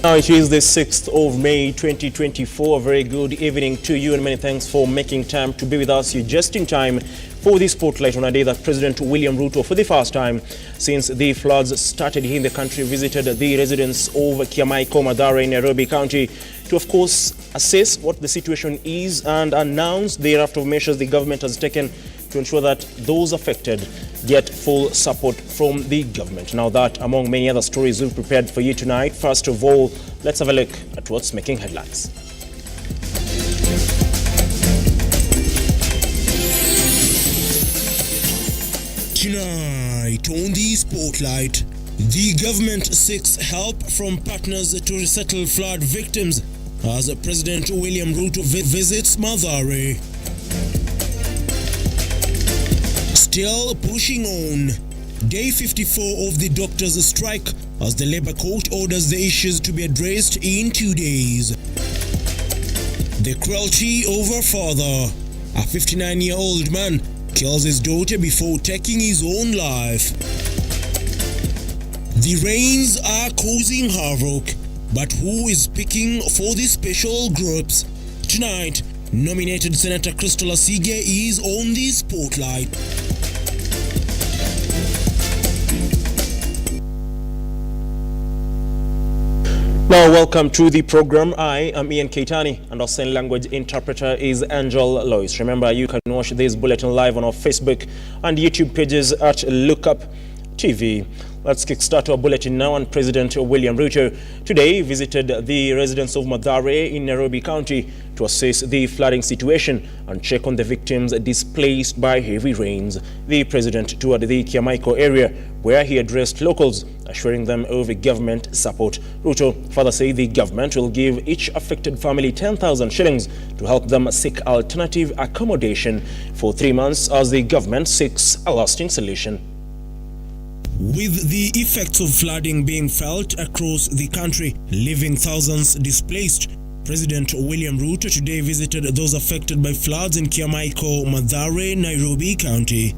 Now it is the 6th of May 2024. Very good evening to you and many thanks for making time to be with us. You're just in time for this spotlight on a day that President William Ruto, for the first time since the floods started here in the country, visited the residents of Kiamaiko, Mathare in Nairobi County to, of course, assess what the situation is and announce thereafter measures the government has taken to ensure that those affected get full support from the government. Now that, among many other stories we've prepared for you tonight, first of all, let's have a look at what's making headlines. Tonight on the spotlight, the government seeks help from partners to resettle flood victims as President William Ruto visits Mathare. Still pushing on. Day 54 of the doctors' strike as the Labour Court orders the issues to be addressed in 2 days. The cruelty of a father. A 59-year-old man kills his daughter before taking his own life. The rains are causing havoc, but who is speaking for the special groups? Tonight, nominated Senator Crystal Asige is on the spotlight. Now, welcome to the program. I am Ian Keitani and our sign language interpreter is Angel Lois. Remember, you can watch this bulletin live on our Facebook and YouTube pages at Lookuptv. Let's kickstart our bulletin now. And President William Ruto today visited the residents of Mathare in Nairobi County to assess the flooding situation and check on the victims displaced by heavy rains. The president toured the Kiamaiko area where he addressed locals, assuring them of government support. Ruto further said the government will give each affected family 10,000 shillings to help them seek alternative accommodation for 3 months as the government seeks a lasting solution. With the effects of flooding being felt across the country, leaving thousands displaced, President William Ruto today visited those affected by floods in Kiamaiko, Mathare, Nairobi County.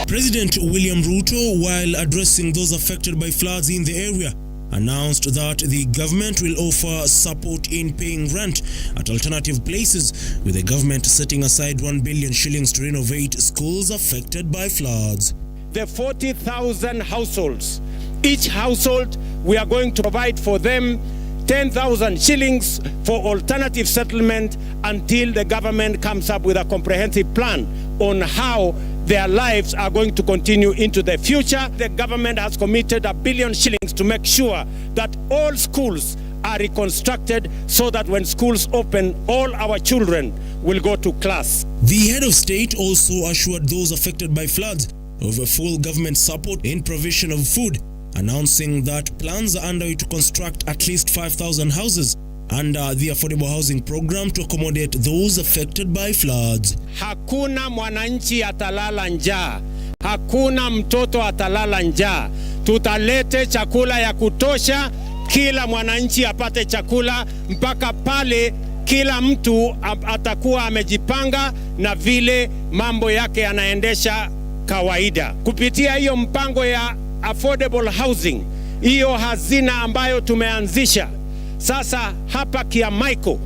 President William Ruto, while addressing those affected by floods in the area, announced that the government will offer support in paying rent at alternative places, with the government setting aside 1 billion shillings to renovate schools affected by floods. The 40,000 households, each household, we are going to provide for them 10,000 shillings for alternative settlement until the government comes up with a comprehensive plan on how their lives are going to continue into the future. The government has committed 1 billion shillings to make sure that all schools are reconstructed so that when schools open, all our children will go to class. The head of state also assured those affected by floods of a full government support in provision of food, announcing that plans are underway to construct at least 5,000 houses under the affordable housing program to accommodate those affected by floods. Hakuna mwananchi atalala njaa. Hakuna mtoto atalala njaa. Tutalete chakula ya kutosha, kila mwananchi apate chakula mpaka pale kila mtu atakuwa amejipanga na vile mambo yake yanaendesha kawaida. Kupitia hiyo mpango ya affordable housing, hiyo hazina ambayo tumeanzisha sasa hapa Kiamaiko,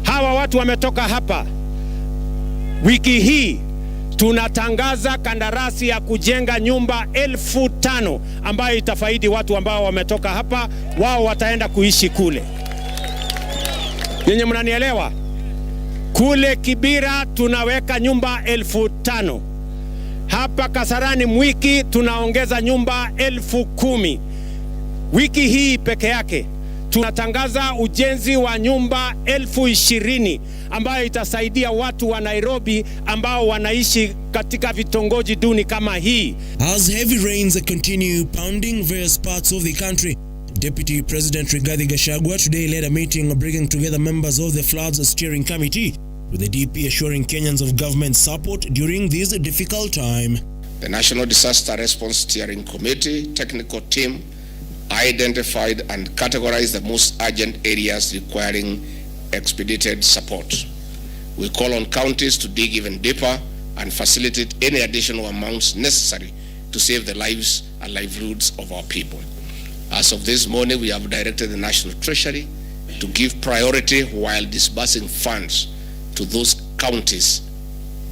hawa watu wametoka hapa. Wiki hii tunatangaza kandarasi ya kujenga nyumba 5,000 ambayo itafaidi watu ambao wametoka hapa, wao wataenda kuishi kule. Nyinyi mnanielewa? Kule Kibira tunaweka nyumba 5,000. Hapa Kasarani Mwiki tunaongeza nyumba 10,000. Wiki hii peke yake tunatangaza ujenzi wa nyumba 20,000 ambayo itasaidia watu wa Nairobi ambao wanaishi katika vitongoji duni kama hii. As heavy rains continue pounding various parts of the country, Deputy President Rigathi Gachagua today led a meeting bringing together members of the Floods Steering Committee, with the DP assuring Kenyans of government support during this difficult time. The National Disaster Response Steering Committee technical team identified and categorized the most urgent areas requiring expedited support. We call on counties to dig even deeper and facilitate any additional amounts necessary to save the lives and livelihoods of our people. As of this morning, we have directed the National Treasury to give priority while disbursing funds to those counties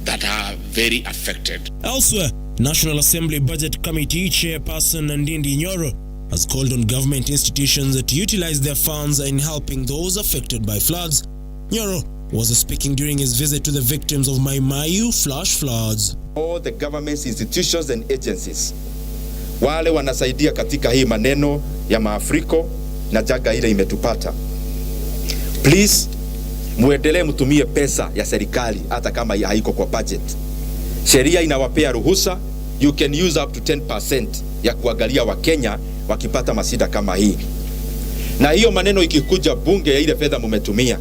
that are very affected. Elsewhere, National Assembly Budget Committee Chairperson Ndindi Nyoro has called on government institutions to utilize their funds in helping those affected by floods. Nyoro was speaking during his visit to the victims of Mai Mahiu flash floods. All the government's institutions and agencies wale wanasaidia katika hii maneno ya maafuriko na janga ile imetupata. Please, muendelee mtumie pesa ya serikali hata kama haiko kwa budget. Sheria inawapea ruhusa, you can use up to 10% ya kuangalia Wakenya wakipata masida kama hii. Na hiyo maneno ikikuja bunge ya ile fedha mumetumia,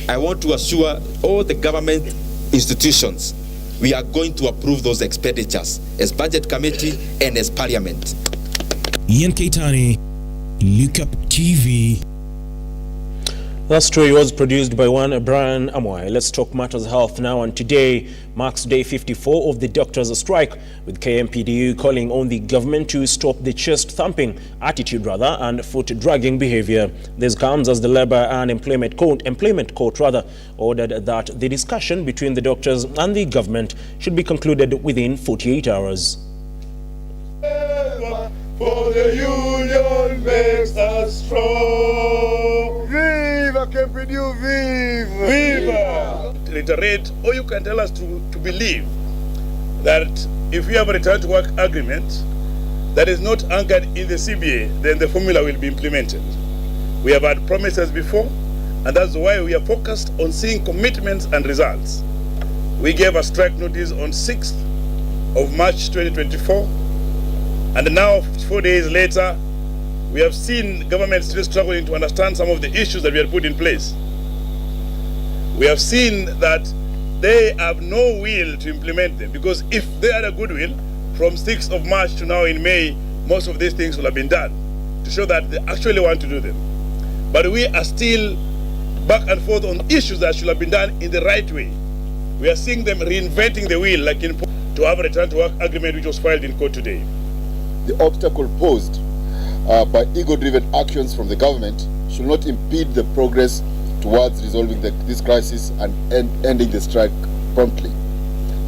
I want to assure all the government institutions we are going to approve those expenditures as budget committee and as parliament. Ian Keitani, Lookuptv. That story was produced by one Brian Amoy. Let's talk matters health now, and today marks day 54 of the doctors' strike, with KMPDU calling on the government to stop the chest-thumping attitude and foot-dragging behavior. This comes as the Labour and Employment Court ordered that the discussion between the doctors and the government should be concluded within 48 hours. For the union makes us strong. Viva KMPDU, viva! Viva! Reiterate, or you can tell us to believe that if we have a return to work agreement that is not anchored in the CBA, then the formula will be implemented. We have had promises before, and that's why we are focused on seeing commitments and results. We gave a strike notice on 6th of March 2024, and now 4 days later, we have seen government still struggling to understand some of the issues that we had put in place. We have seen that they have no will to implement them, because if they had a goodwill, from 6th of March to now in May, most of these things will have been done to show that they actually want to do them. But we are still back and forth on issues that should have been done in the right way. We are seeing them reinventing the wheel, like in to have a return to work agreement which was filed in court today. The obstacle posed by ego-driven actions from the government should not impede the progress towards resolving this crisis and ending the strike promptly.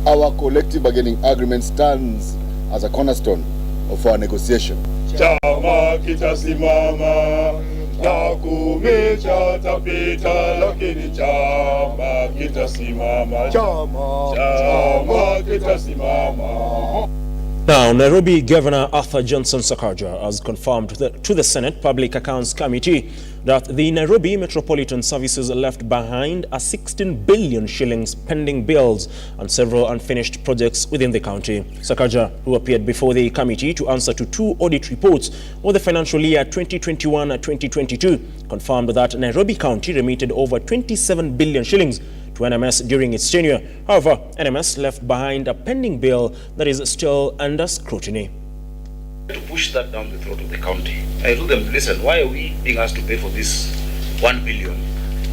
Our collective bargaining agreement stands as a cornerstone of our negotiation. Chama kitasimama na kumecha tapita, lakini chama kitasimama. Chama kitasimama. Now, Nairobi Governor Arthur Johnson Sakaja has confirmed to the Senate Public Accounts Committee that the Nairobi Metropolitan Services left behind a 16 billion shillings pending bills and several unfinished projects within the county. Sakaja, who appeared before the committee to answer to 2 audit reports for the financial year 2021-2022, confirmed that Nairobi County remitted over 27 billion shillings to NMS during its tenure. However, NMS left behind a pending bill that is still under scrutiny. To push that down the throat of the county, I told them, listen, why are we being asked to pay for this 1 billion?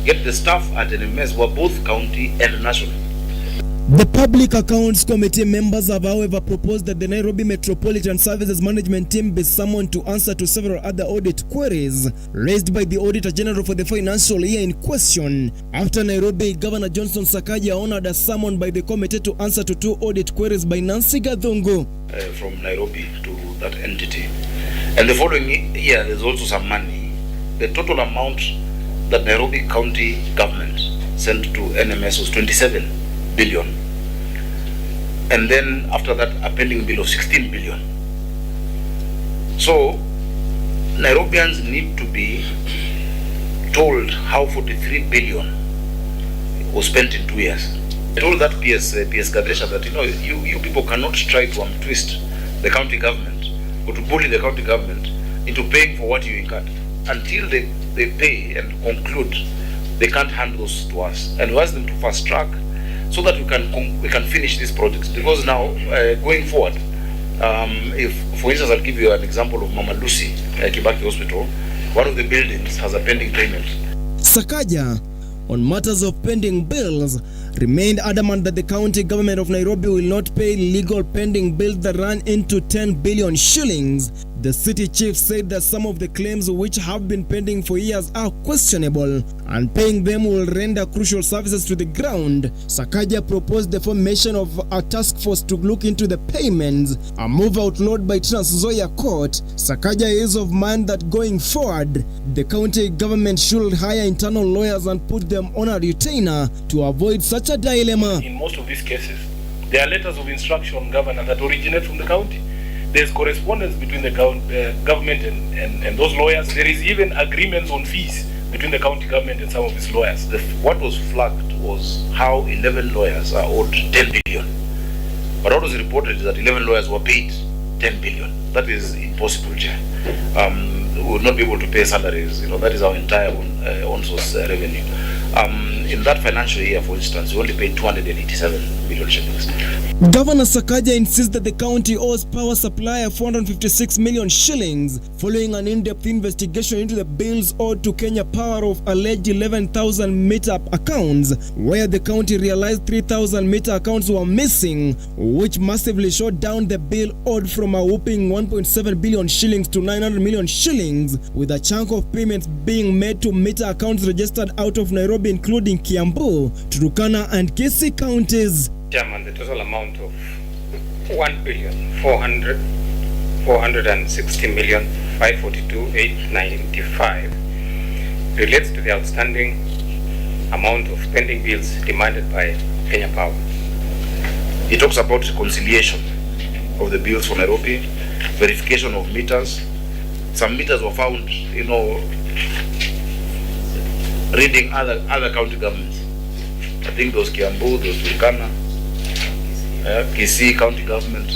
Yet the staff at NMS were both county and national. The Public Accounts Committee members have, however, proposed that the Nairobi Metropolitan Services Management Team be summoned to answer to several other audit queries raised by the Auditor General for the financial year in question, after Nairobi Governor Johnson Sakaja honored a summon by the committee to answer to 2 audit queries by Nancy Gathungu. From Nairobi to that entity. And the following year, there's also some money. The total amount that Nairobi County government sent to NMS was 27 billion. And then after that, a pending bill of 16 billion. So Nairobians need to be told how 43 billion was spent in 2 years. I told that PS Gadesha that, you people cannot try to twist the county government or to bully the county government into paying for what you incurred. Until they pay and conclude, they can't hand those to us. And we ask them to fast track so that we can finish these projects. Because now, going forward, if, for instance, I'll give you an example of Mama Lucy Kibaki Hospital, one of the buildings has a pending payment. Sakaja, on matters of pending bills, remained adamant that the county government of Nairobi will not pay legal pending bills that run into 10 billion shillings The city chief said that some of the claims which have been pending for years are questionable and paying them will render crucial services to the ground. Sakaja proposed the formation of a task force to look into the payments, a move outlawed by Trans Nzoia Court. Sakaja is of mind that going forward, the county government should hire internal lawyers and put them on a retainer to avoid such a dilemma. In most of these cases, there are letters of instruction on governor that originate from the county. There's correspondence between the government and those lawyers. There is even agreements on fees between the county government and some of its lawyers. What was flagged was how 11 lawyers are owed 10 billion. But what was reported is that 11 lawyers were paid 10 billion. That is impossible, Chair. We will not be able to pay salaries. That is our entire on-source revenue. In that financial year, for instance, we only paid 287 million shillings. Governor Sakaja insists that the county owes power supplier 456 million shillings following an in-depth investigation into the bills owed to Kenya Power of alleged 11,000 meter accounts, where the county realized 3,000 meter accounts were missing, which massively shot down the bill owed from a whopping 1.7 billion shillings to 900 million shillings, with a chunk of payments being made to meter accounts registered out of Nairobi, including Kiambu, Turkana and Kisii counties. Chairman, the total amount of 1,460,542,895 relates to the outstanding amount of pending bills demanded by Kenya Power. It talks about reconciliation of the bills for Nairobi, verification of meters. Some meters were found, reading other county governments. I think those Kiambu, those Turkana, Kisii county government,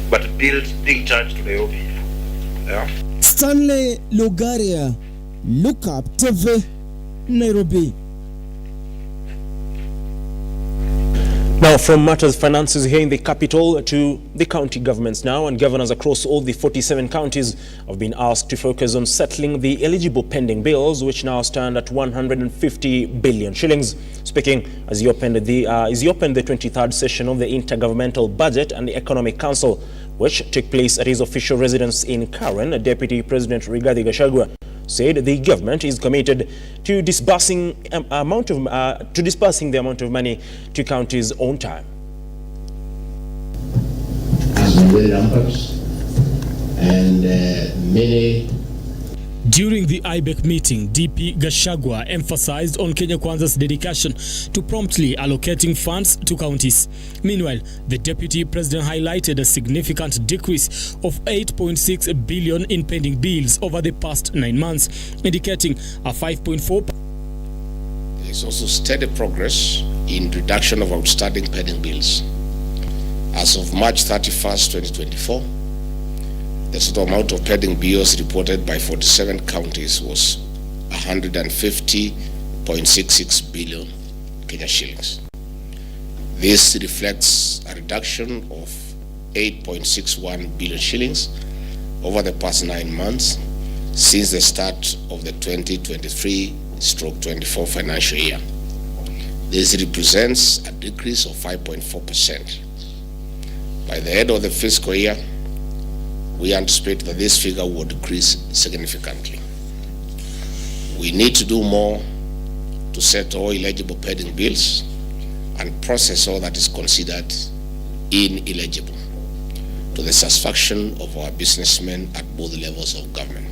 but bills being charged to Nairobi. Stanley Lugaria, Lookuptv, Nairobi. Now from matters finances here in the capital to the county governments now, and governors across all the 47 counties have been asked to focus on settling the eligible pending bills, which now stand at 150 billion shillings. Speaking as he opened the 23rd session of the Intergovernmental Budget and the Economic Council, which took place at his official residence in Karen, Deputy President Rigathi Gachagua said the government is committed to disbursing the amount of money to counties on time. Has been very rampant, and many. During the IBEC meeting, DP Gachagua emphasized on Kenya Kwanza's dedication to promptly allocating funds to counties. Meanwhile, the Deputy President highlighted a significant decrease of 8.6 billion in pending bills over the past 9 months, indicating a 5.4%. There is also steady progress in reduction of outstanding pending bills. As of March 31st, 2024, the total amount of pending bills reported by 47 counties was 150.66 billion Kenya shillings. This reflects a reduction of 8.61 billion shillings over the past 9 months since the start of the 2023/24 financial year. This represents a decrease of 5.4%. By the end of the fiscal year, we anticipate that this figure will decrease significantly. We need to do more to settle all eligible pending bills and process all that is considered ineligible to the satisfaction of our businessmen at both levels of government.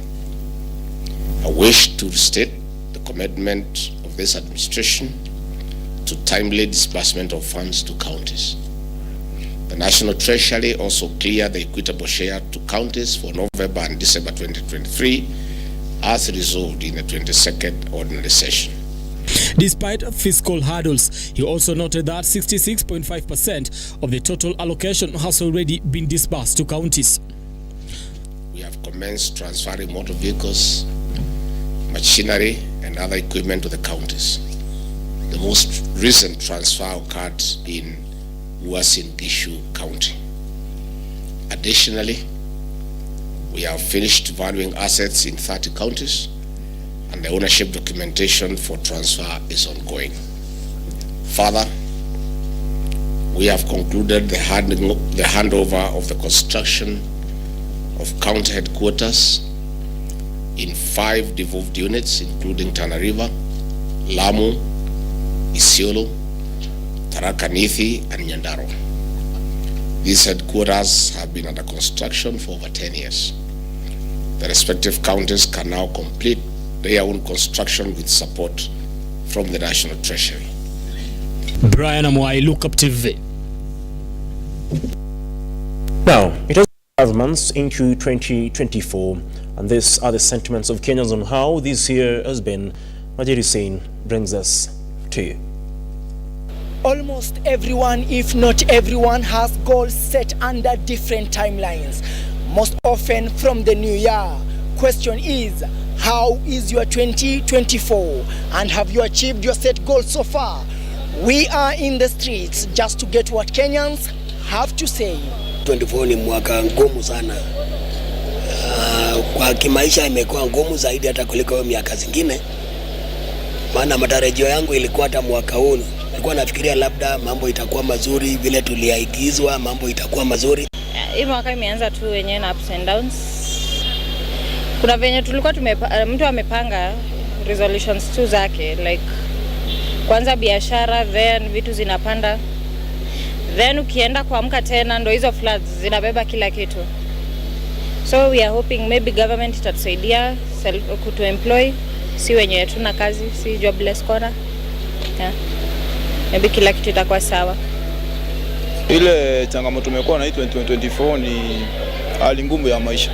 I wish to restate the commitment of this administration to timely disbursement of funds to counties. The National Treasury also cleared the equitable share to counties for November and December 2023 as resolved in the 22nd ordinary session. Despite fiscal hurdles, he also noted that 66.5% of the total allocation has already been disbursed to counties. We have commenced transferring motor vehicles, machinery and other equipment to the counties. The most recent transfer occurred in Uasin Gishu County. Additionally, we have finished valuing assets in 30 counties, and the ownership documentation for transfer is ongoing. Further, we have concluded the handover of the construction of county headquarters in 5 devolved units, including Tana River, Lamu, Isiolo, Tharaka Nithi, and Nyandarua. These headquarters have been under construction for over 10 years. The respective counties can now complete their own construction with support from the National Treasury. Brian Amwai, Lookuptv. Now, it has 5 months into 2024, and these are the sentiments of Kenyans on how this year has been. Majid Hussein brings us to you. Almost everyone, if not everyone, has goals set under different timelines, most often from the new year. Question is, how is your 2024, and have you achieved your set goals so far? We are in the streets just to get what Kenyans have to say. 24 ni mwaka ngumu sana. Kwa kimaisha imekuwa ngumu zaidi hata kuliko miaka zingine. Maana matarajio yangu ilikuwa hata mwaka huu nilikuwa nafikiria labda mambo itakuwa mazuri, vile tuliaigizwa mambo itakuwa mazuri. Hii mwaka imeanza tu wenyewe na ups and downs. Kuna venye tulikuwa mtu amepanga resolutions tu zake, like kwanza biashara, then vitu zinapanda, then ukienda kuamka tena ndo hizo floods zinabeba kila kitu. So we are hoping maybe government itatusaidia kutu employ, si wenye tuna kazi, si jobless corner. Yeah. Maybe kila kitu itakuwa sawa. Ile changamoto tumekuwa na hii 2024 ni hali ngumu ya maisha.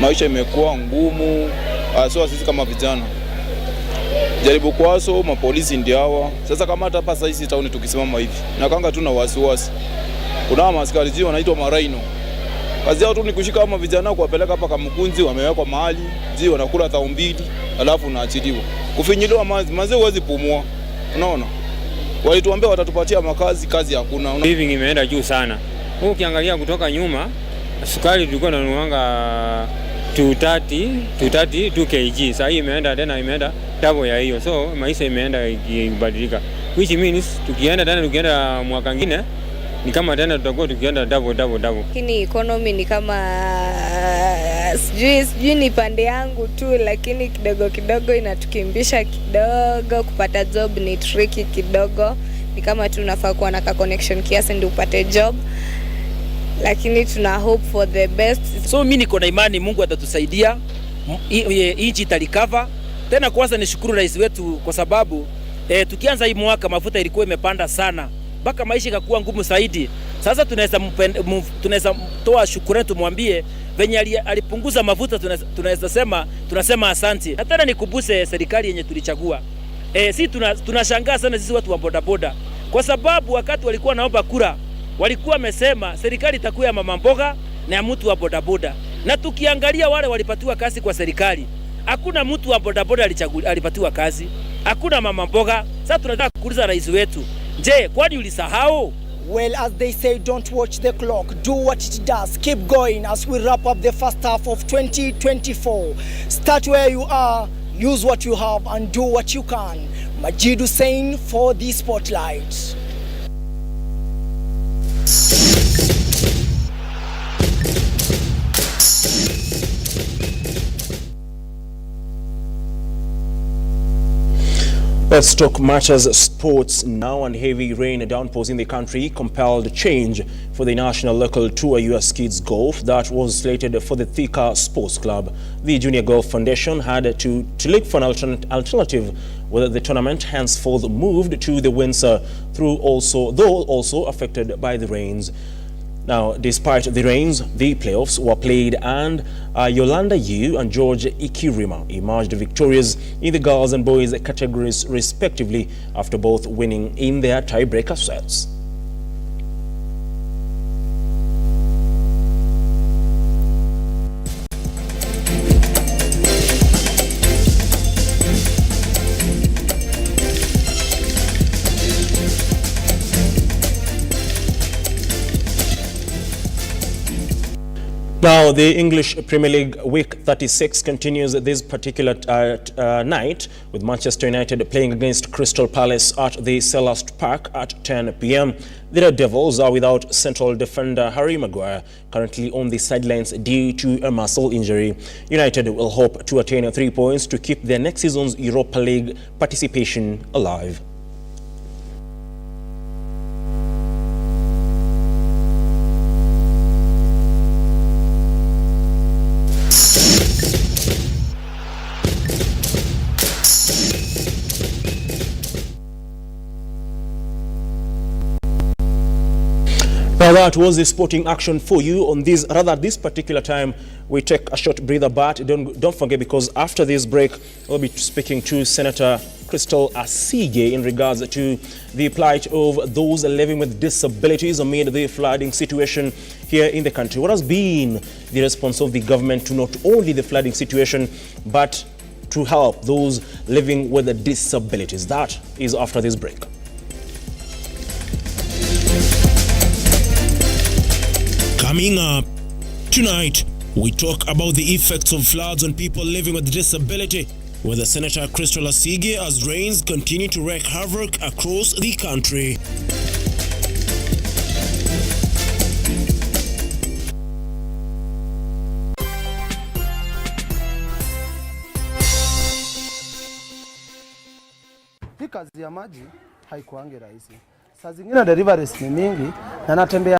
Maisha imekuwa ngumu, hasa sisi kama vijana. Jaribu kwaso mapolisi ndio hawa. Sasa kama hata hapa sasa tauni tukisimama hivi, nakanga tu na wasiwasi. Kuna maaskari jii wanaitwa maraino. Kazi yao tu ni kushika kama vijana kuwapeleka hapa Kamukunzi, wamewekwa mahali, jii wanakula 2,000, alafu unaachiliwa. Kufinyiliwa manze huwezi pumua. Unaona? Walituambia watatupatia makazi, kazi hakuna. Living imeenda juu sana. Ukiangalia kutoka nyuma, sukari tulikuwa tunanunuanga 230 kg. Sasa hii imeenda double ya hiyo. So maisha imeenda ikibadilika. Which means tukienda mwaka mwingine ni kama tena tutakuwa tukienda double. Lakini economy ni kama sijui ni pande yangu tu, lakini kidogo inatukimbisha kidogo. Kupata job ni tricky kidogo. Ni kama tunafaa kuwa na connection kiasi ndio upate job. Lakini tuna hope for the best. So mimi niko na imani Mungu atatusaidia, nchi itarecover. Tena kwanza nishukuru rais wetu kwa sababu tukianza hii mwaka mafuta ilikuwa imepanda sana. Mpaka maisha ikakuwa ngumu zaidi. Sasa tunaweza toa shukrani, tumwambie venye alipunguza mafuta, tunasema asante. Na tena nikubuse serikali yenye tulichagua. Sisi tunashangaa sana sisi watu wa bodaboda. Kwa sababu wakati walikuwa naomba kura, walikuwa wamesema serikali itakuwa ya mama mboga na ya mtu wa bodaboda. Na tukiangalia wale walipatiwa kazi kwa serikali, hakuna mtu wa bodaboda alipatiwa kazi. Hakuna mama mboga. Sasa tunataka kuuliza rais wetu, je, kwani ulisahau? Well, as they say, don't watch the clock. Do what it does. Keep going as we wrap up the first half of 2024. Start where you are, use what you have, and do what you can. Majid Hussein for the Spotlight. Let's talk matters sports now. And heavy rain downpours in the country compelled change for the National Local Tour US Kids Golf that was slated for the Thika Sports Club. The Junior Golf Foundation had to look for an alternative, whether the tournament henceforth moved to the Windsor, though also affected by the rains. Now, despite the rains, the playoffs were played and Yolanda Yu and George Ikirima emerged victorious in the girls and boys categories respectively after both winning in their tiebreaker sets. Now, the English Premier League Week 36 continues this particular night, with Manchester United playing against Crystal Palace at the Selhurst Park at 10 p.m. The Red Devils are without central defender Harry Maguire, currently on the sidelines due to a muscle injury. United will hope to attain 3 points to keep their next season's Europa League participation alive. Now that was the sporting action for you on this particular time. We take a short breather, but don't forget, because after this break we'll be speaking to Senator Crystal Asige in regards to the plight of those living with disabilities amid the flooding situation here in the country. What has been the response of the government to not only the flooding situation but to help those living with disabilities? That is after this break. Coming up tonight, we talk about the effects of floods on people living with disability, with the Senator Crystal Asige as rains continue to wreak havoc across the country. Hii kazi ya maji haikuangi rahisi. Saa zingine deliveries ni mingi na natembea